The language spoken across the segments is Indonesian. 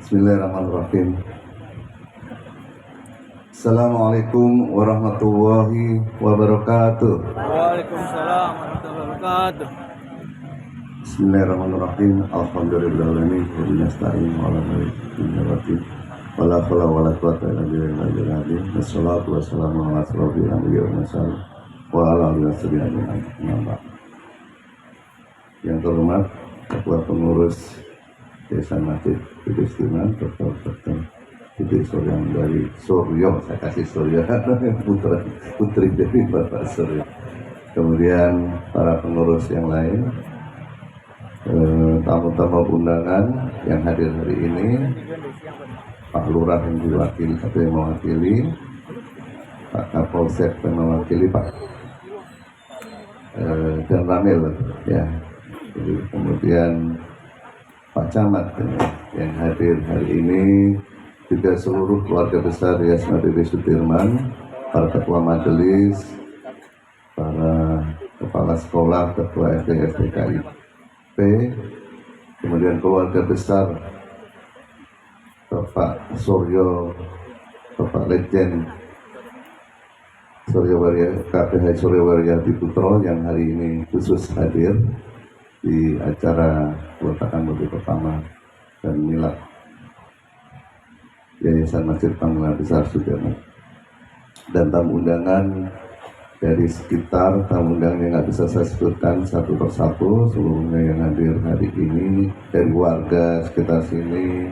Bismillahirrahmanirrahim. Assalamualaikum warahmatullahi wabarakatuh. Waalaikumsalam warahmatullahi wabarakatuh. Bismillahirrahmanirrahim. Alhamdulillahirabbil alamin. Nasta'in wa ala alihi wala haula wala quwwata illa billah. Wassalatu wassalamu ala asyrofil anbiya'i wal mursalin wa ala alihi wasallam. Yang terhormat Ketua Pengurus Desa Masjid Istimewa Dr. Titik Suryo dari Suryo, saya kasih Suryo putri dari Bapak Suryo. Kemudian para pengurus yang lain, tamu-tamu undangan yang hadir hari ini, Pak Lurah yang diwakili atau yang mewakili, Pak Kapolsek yang mewakili, Pak dan Ramil ya. Jadi, kemudian Pak Camat yang hadir hari ini, juga seluruh keluarga besar Yayasan PB Sudirman, para ketua majelis, para kepala sekolah, ketua SD SDKIP, kemudian keluarga besar Bapak Suryo, Bapak Legend Suryawarya KPH Suryawarya Putro yang hari ini khusus hadir di acara peletakan mobil pertama dan milad Yayasan Masjid Panggilan Besar Sudirman, dan tamu undangan dari sekitar tamu undangan yang nggak bisa saya sebutkan satu persatu, seluruhnya yang hadir hari ini dari warga sekitar sini,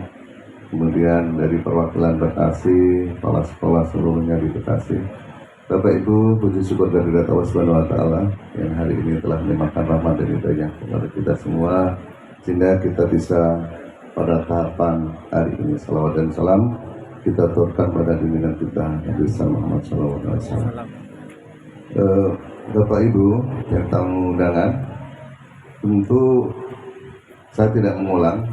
kemudian dari perwakilan Bekasi, kepala sekolah seluruhnya di Bekasi. Bapak Ibu, puji syukur dari Allah Subhanahu wa Ta'ala yang hari ini telah melimpahkan rahmat dan hidayah kepada kita semua, sehingga kita bisa pada tahapan hari ini salawat dan salam kita aturkan pada junjungan kita Nabi Muhammad SAW. Bapak Ibu yang tamu undangan, tentu saya tidak mengulang,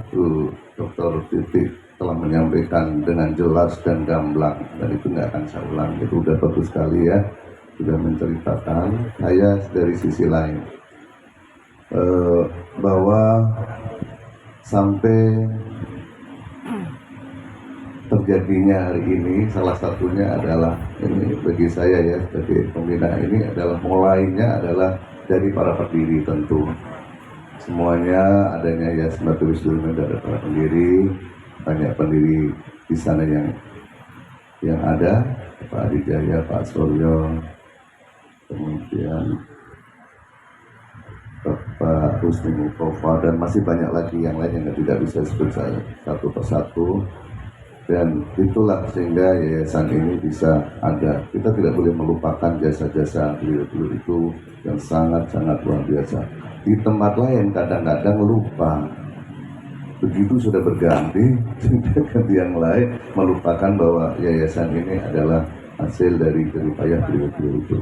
Dr. Titik telah menyampaikan dengan jelas dan gamblang, dan itu nggak akan saya ulang. Itu udah bagus sekali ya, sudah menceritakan. Saya dari sisi lain bahwa sampai terjadinya hari ini, salah satunya adalah ini bagi saya ya sebagai pembina, ini adalah mulainya adalah dari para pendiri. Tentu semuanya adanya ya semakin Sudirman dari para pendiri, banyak pendiri di sana yang ada, Pak Adijaya, Pak Suryo, kemudian Bapak Rusni Mustafa, dan masih banyak lagi yang lain yang tidak bisa disebut saya satu persatu. Dan itulah sehingga yayasan ini bisa ada. Kita tidak boleh melupakan jasa-jasa beliau-beliau itu yang sangat-sangat luar biasa. Di tempat lain kadang-kadang lupa, begitu sudah berganti, sudah ganti yang lain, melupakan bahwa yayasan ini adalah hasil dari jeripayah beliau-beliau itu.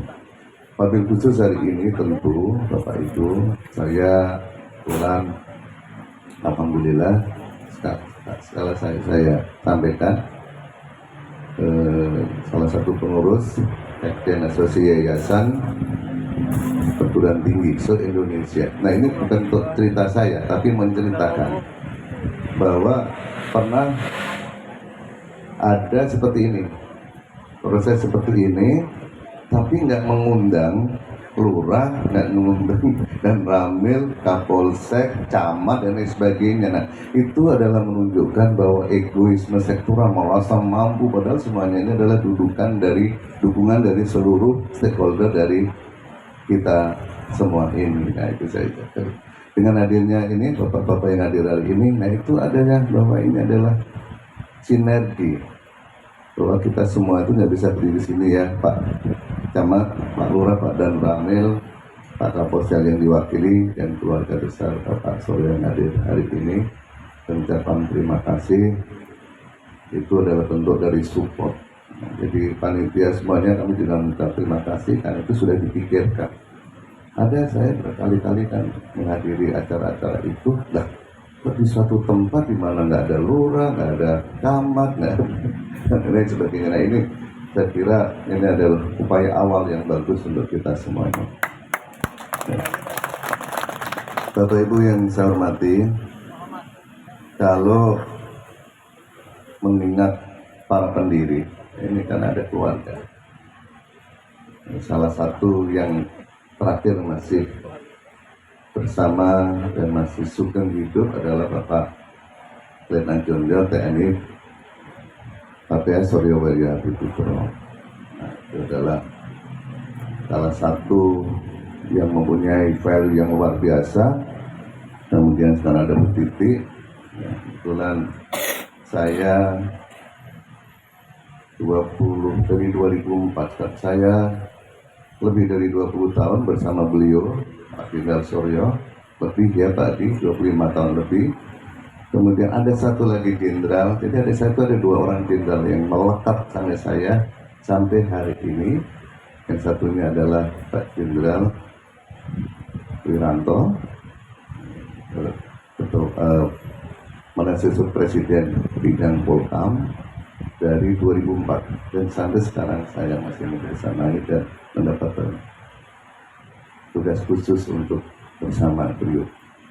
Wabil khusus hari ini tentu Bapak Ibu, saya pulang, alhamdulillah, sekali saya sampaikan salah satu pengurus Sekjen Asosiasi Yayasan Perguruan Tinggi se-Indonesia. Nah, ini bukan untuk cerita saya, tapi menceritakan bahwa pernah ada seperti ini, proses seperti ini, tapi nggak mengundang lurah, nggak mengundang dan Ramil, Kapolsek, Camat dan lain sebagainya. Nah, itu adalah menunjukkan bahwa egoisme sektoral merasa mampu, padahal semuanya ini adalah dukungan dari seluruh stakeholder dari kita semua ini. Nah, itu saya katakan. Dengan hadirnya ini, bapak-bapak yang hadir hari ini, nah itu adanya bahwa ini adalah sinergi, bahwa kita semua itu nggak bisa berdiri di sini ya, Pak Camat, Pak Lurah, Pak Dan Ramil, Pak Kapolsek yang diwakili, dan keluarga besar Bapak Suryo yang hadir hari ini. Dan ucapan terima kasih itu adalah bentuk dari support. Nah, jadi panitia semuanya kami juga minta terima kasih karena itu sudah dipikirkan. Ada saya berkali-kali kan menghadiri acara-acara itu, lah di suatu tempat di mana nggak ada lurah, nggak ada camat, nggak ada dan lain sebagainya. Nah, ini saya kira ini adalah upaya awal yang bagus untuk kita semuanya. Bapak Ibu yang saya hormati, kalau mengingat para pendiri. Ini kan ada keluarga. Salah satu yang terakhir masih bersama dan masih sugeng hidup adalah Bapak Letnan Jonjo TNI KPS Suryo Wirya Abdiputro. Nah, itu adalah salah satu yang mempunyai value yang luar biasa. Kemudian sekarang ada Bu Titi. Ya, kebetulan saya 20 dari 2004, saya lebih dari 20 tahun bersama beliau, Pak Jenderal Suryo, lebih ya Pak Di, 25 tahun lebih. Kemudian ada satu lagi jenderal, jadi ada dua orang jenderal yang melekat sama saya sampai hari ini. Yang satunya adalah Pak Jenderal Wiranto, Menasesor Presiden bidang Polkam dari 2004 dan sampai sekarang saya masih membersamai dan mendapatkan tugas khusus untuk bersama beliau.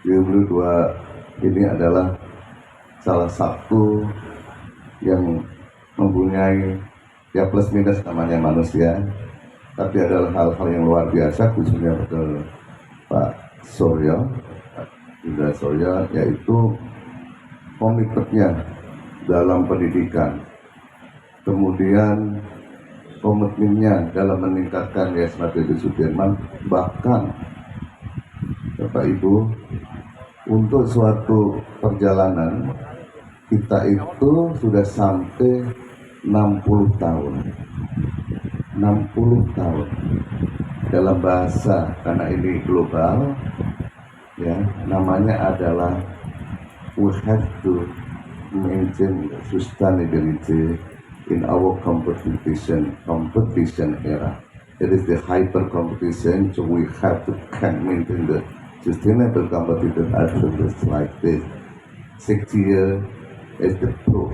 Beliau dua ini adalah salah satu yang mempunyai ya plus minus namanya manusia, tapi adalah hal-hal yang luar biasa khususnya ke Pak Suryo, Jenderal Suryo, yaitu komitmennya dalam pendidikan, kemudian komitmennya dalam meningkatkan Yayasan Nahdlatul Sudirman, bahkan Bapak Ibu untuk suatu perjalanan kita itu sudah sampai 60 tahun 60 tahun dalam bahasa, karena ini global ya, namanya adalah we have to maintain sustainability in our competition era. It is the hyper competition, so we have to maintain the sustainable competitive advantage like this. 6 years is the proof.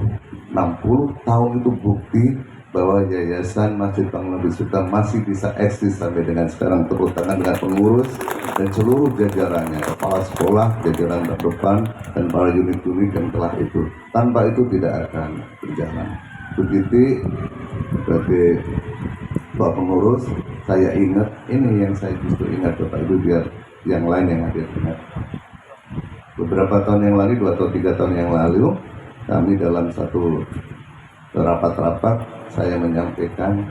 60 tahun itu bukti bahwa Yayasan Masjid Bang Nabi Sultan masih bisa eksis sampai dengan sekarang. Tepuk tangan dengan pengurus dan seluruh jajarannya, kepala sekolah, jajaran terdepan, dan para unit-unit yang telah itu. Tanpa itu tidak akan berjalan. Begitu sebagai Pak Pengurus, saya ingat, ini yang saya justru ingat Bapak Ibu, biar yang lain yang hadir ingat. Beberapa tahun yang lalu, 2 atau 3 tahun yang lalu, kami dalam satu rapat-rapat, saya menyampaikan,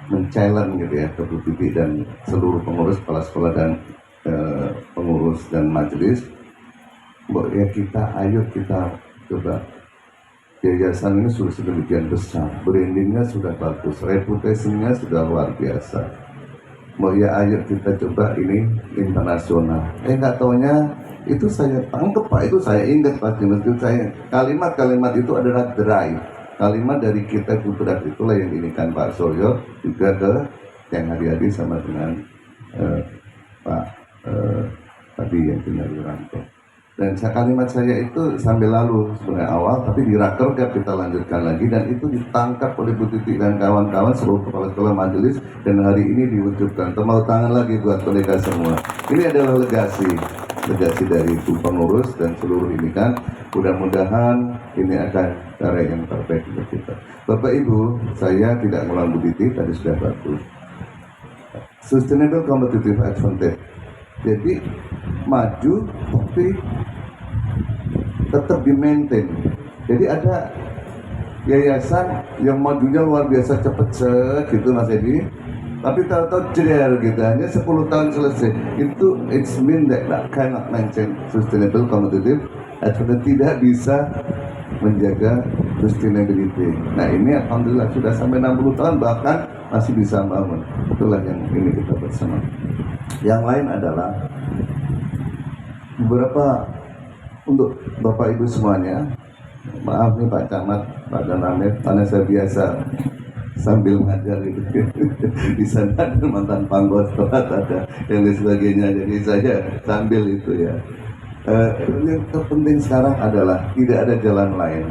men-challenge gitu ya, ke Bu Titi dan seluruh pengurus, kepala sekolah dan pengurus dan majelis, bahwa ya ayo kita coba, yayasan ini sudah sedemikian besar, brandingnya sudah bagus, reputasinya sudah luar biasa. Mau ya ayo kita coba ini internasional. Nggak taunya itu saya tangkep Pak, itu saya ingat Pak, itu saya kalimat-kalimat itu adalah drive. Kalimat dari kita Kudrat itulah yang diinikan Pak Suryo juga ke yang hadir sama dengan Pak tadi yang punya Wiranto. Dan kalimat saya itu sambil lalu sebenarnya awal, tapi di rakerda kita lanjutkan lagi, dan itu ditangkap oleh Bu Titi dan kawan-kawan seluruh kepala sekolah majelis, dan hari ini diwujudkan. Tepuk tangan lagi buat mereka semua. Ini adalah legasi dari Bu Pengurus dan seluruh ini kan. Mudah-mudahan ini akan cara yang terbaik untuk kita. Bapak Ibu, saya tidak ngulang Bu Titi, tadi sudah bagus. Sustainable Competitive Advantage. Jadi maju tapi tetap di-maintain. Jadi ada yayasan yang majunya luar biasa cepet gitu Mas Edi, tapi tahu-tahu jeder gitu, hanya 10 tahun selesai. Itu it's mean that cannot maintain sustainable competitive advantage, tidak bisa menjaga sustainability. Nah ini alhamdulillah sudah sampai 60 tahun, bahkan masih bisa bangun. Itulah yang ini kita bersama. Yang lain adalah beberapa untuk Bapak Ibu semuanya. Maaf nih Pak Camat, Pak Danamit, karena saya biasa sambil ngajar gitu. Di sana ada mantan pangkostrat, ada yang lain sebagainya. Jadi saya sambil itu ya. Yang terpenting sekarang adalah tidak ada jalan lain,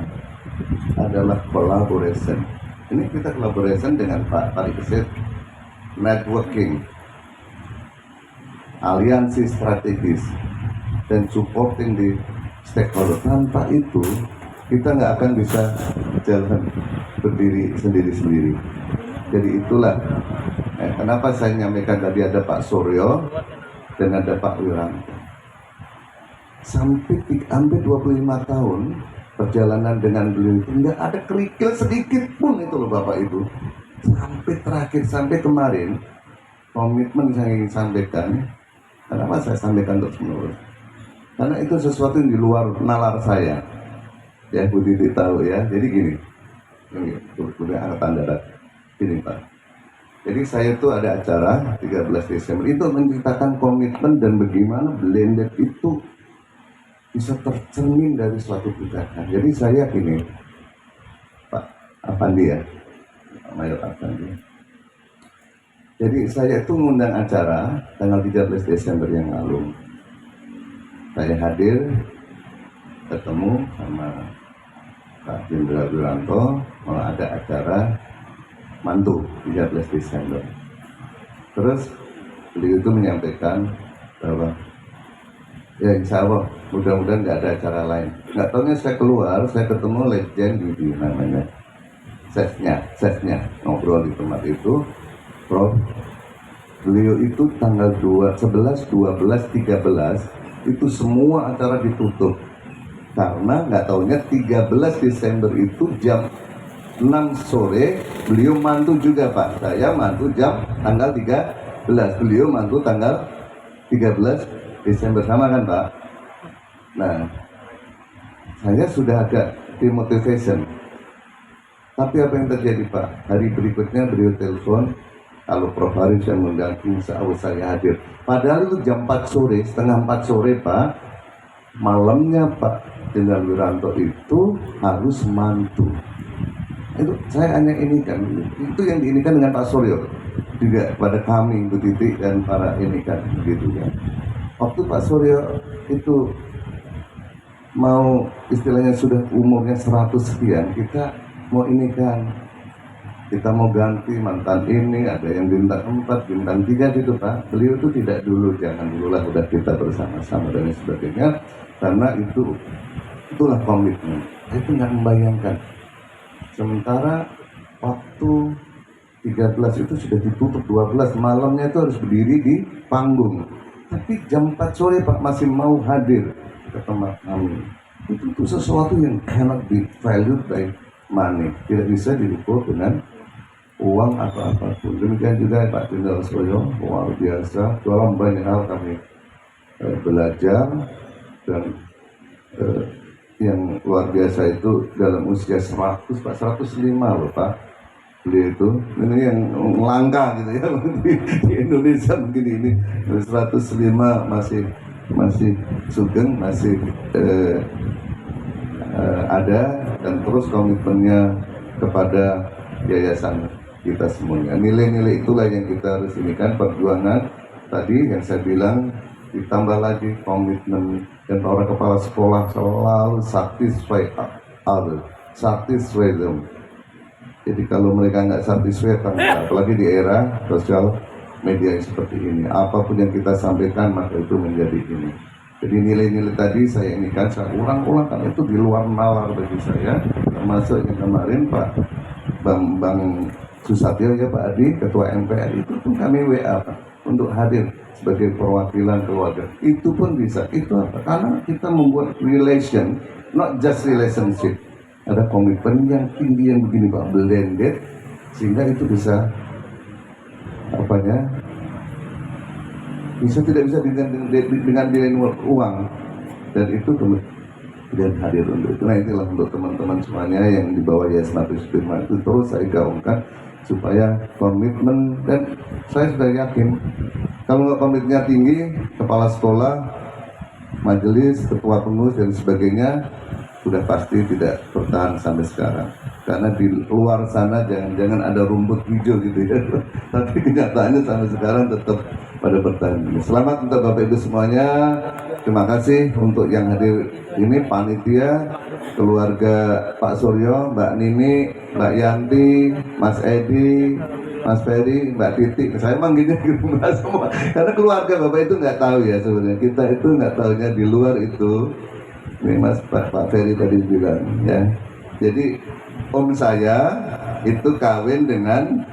adalah collaboration. Ini kita collaboration dengan Pak Parikesit, networking, aliansi strategis, dan supporting di stakeholder. Tanpa itu kita nggak akan bisa jalan berdiri sendiri-sendiri. Jadi itulah kenapa saya nyampaikan tadi ada Pak Suryo dan ada Pak Wiranto. Hampir 25 tahun perjalanan dengan beliau itu nggak ada kerikil sedikit pun itu loh Bapak Ibu. Sampai terakhir, sampai kemarin komitmen saya ingin sampaikan. Kenapa saya sampaikan terus menerus? Karena itu sesuatu yang di luar nalar saya. Ya Bu Titi tahu ya. Jadi gini, kemudian angkatan darat. Gini Pak. Jadi saya itu ada acara 13 Desember itu menceritakan komitmen dan bagaimana blended itu bisa tercermin dari suatu gerakan. Jadi saya gini, Pak Apandi ya, Pak Mayor Apandi. Jadi saya itu mengundang acara tanggal 13 Desember yang lalu. Saya hadir, ketemu sama Pak Jenderal Wiranto, mau ada acara mantu 13 Desember. Terus beliau itu menyampaikan bahwa ya insya Allah mudah-mudahan nggak ada acara lain. Nggak tahunya saya keluar, saya ketemu Legend Yudi namanya, sesnya ngobrol di tempat itu. Prof, beliau itu tanggal 11, 12, 13 itu semua acara ditutup karena nggak tahunya 13 Desember itu jam 6 sore beliau mantu juga Pak. Saya mantu jam tanggal 13, beliau mantu tanggal 13 Desember sama kan Pak. Nah, saya sudah agak demotivation. Tapi apa yang terjadi Pak? Hari berikutnya beliau telepon, kalau Prof Harif saya mengganti, saya hadir. Padahal itu jam 4 sore, setengah 4 sore Pak, malamnya Pak Jenderal Wiranto itu harus mantu. Itu saya hanya ini kan, itu yang diinikan dengan Pak Suryo juga pada kami Bu Titi dan para ini kan gitu ya. Waktu Pak Suryo itu mau istilahnya sudah umurnya 100 sekian, kita mau ini kan, kita mau ganti mantan ini, ada yang bintang 4, bintang 3 gitu Pak. Beliau itu tidak dulu, jangan dululah, udah kita bersama-sama dan sebagainya. Karena itulah komitmen. Itu nggak membayangkan. Sementara waktu 13 itu sudah ditutup, 12 malamnya itu harus berdiri di panggung. Tapi jam 4 sore Pak masih mau hadir ke tempat kami. Itu sesuatu yang cannot be valued by money. Tidak bisa diukur dengan uang atau apapun. Demikian juga Pak Jenderal Suryo, luar biasa. Dalam banyak hal kami belajar dan yang luar biasa itu dalam usia 100 Pak, 105 loh Pak. Beliau itu ini yang langka gitu ya di Indonesia begini ini 105 masih sugeng, masih ada dan terus komitmennya kepada yayasan kita semuanya. Nilai-nilai itulah yang kita harus inikan, perjuangan tadi yang saya bilang, ditambah lagi komitmen dan para kepala sekolah selalu satisfy them. Jadi kalau mereka nggak satisfy, apalagi di era sosial media yang seperti ini, apapun yang kita sampaikan maka itu menjadi ini. Jadi nilai-nilai tadi saya inikan, saya ulang-ulang karena itu di luar nalar bagi saya, termasuk yang kemarin Pak Bambang Susatyo ya Pak Adi, Ketua MPR itu pun kami WA Pak, untuk hadir sebagai perwakilan keluarga. Itu pun bisa. Itu apa? Karena kita membuat relation, not just relationship. Ada komitmen yang tinggi yang begini Pak, blended, sehingga itu bisa tidak bisa dengan nilai uang, dan itu kemudian hadir untuk itu. Nah itulah untuk teman-teman semuanya yang di bawah Yayasan Nafis Firman itu terus saya gaungkan supaya komitmen, dan saya sudah yakin kalau nggak komitmennya tinggi, kepala sekolah, majelis, ketua pengurus dan sebagainya sudah pasti tidak bertahan sampai sekarang. Karena di luar sana jangan ada rumput hijau gitu ya. Tapi kenyataannya sampai sekarang tetap pada bertahan. Selamat untuk Bapak Ibu semuanya. Terima kasih untuk yang hadir ini, panitia, keluarga Pak Suryo, Mbak Nini, Mbak Yanti, Mas Edi, Mas Ferry, Mbak Titi. Saya manggilnya gitu semua. Karena keluarga Bapak itu nggak tahu ya sebenarnya. Kita itu nggak tahunya di luar itu Ini Mas Pak Ferry tadi bilang ya. Jadi om saya itu kawin dengan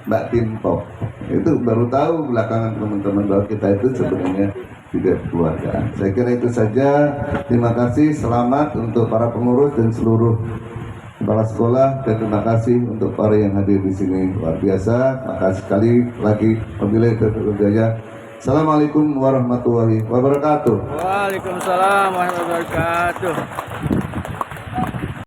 Mbak Timpok. Itu baru tahu belakangan teman-teman bahwa kita itu sebenarnya tidak keluarga. Saya kira itu saja. Terima kasih, selamat untuk para pengurus dan seluruh kepala sekolah, dan terima kasih untuk para yang hadir di sini, luar biasa. Makasih sekali lagi. Wabillahi taufiq wal hidayah. Assalamualaikum warahmatullahi wabarakatuh. Waalaikumsalam warahmatullahi wabarakatuh.